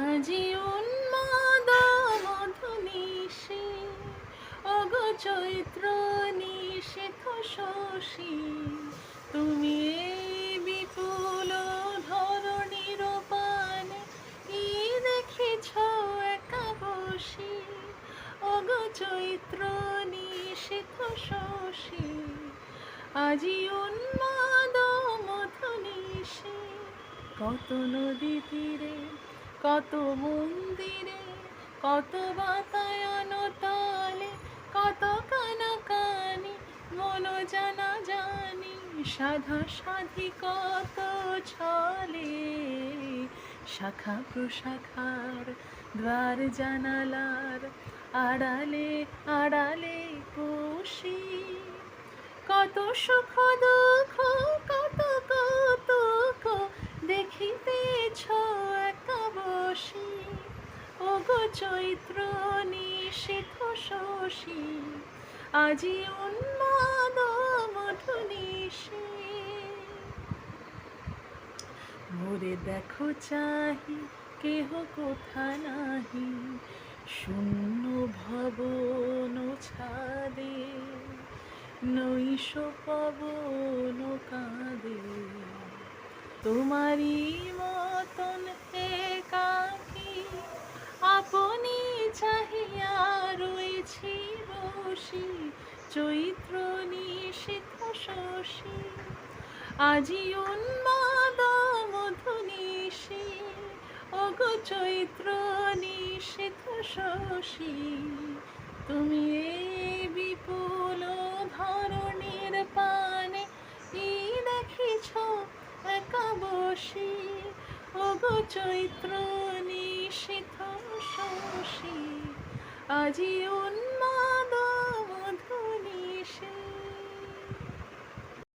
আজি উন্মাদ মধুনিশি, ওগো চৈত্র নিশীথ শশী, তুমি এই বিপুল ধরণীর পানে কি দেখিছ একা বসি। ওগো চৈত্র নিশীথ শশী, আজি উন্মাদ মথুনিশি। কত নদী তীরে, কত মন্দিরে, কত বাতায়ন তালে, কত কানাকানি, মন জানা জানি, সাধা সাধি কত ছলে। শাখা প্রশাখার দ্বার জানালার আড়ালে আড়ালে বসি, কত সুখ দুঃখ, কত কৌতুক দেখিতেছ একা বসি। ওগো চৈত্র নিশীথ শশী, আজি উন্মাদ মধুনিশি। মোরে দেখো চাহি, কেহ কোথা নাহি, শূন্য ভবন ছাদে, নৈশ পবন কাঁদে। তোমারই মতন একাকী আপনি চাহিয়া রয়েছি বসি। চৈত্র নিশীথ শশী, আজি উন্মাদ মধুনিশি। ওগো চৈত্র নিশীথ শশী, তুমি এই বিপুল ধরণীর পানে কি দেখিছ একা বসি। ওগো চৈত্র নিশীথ শশী, আজি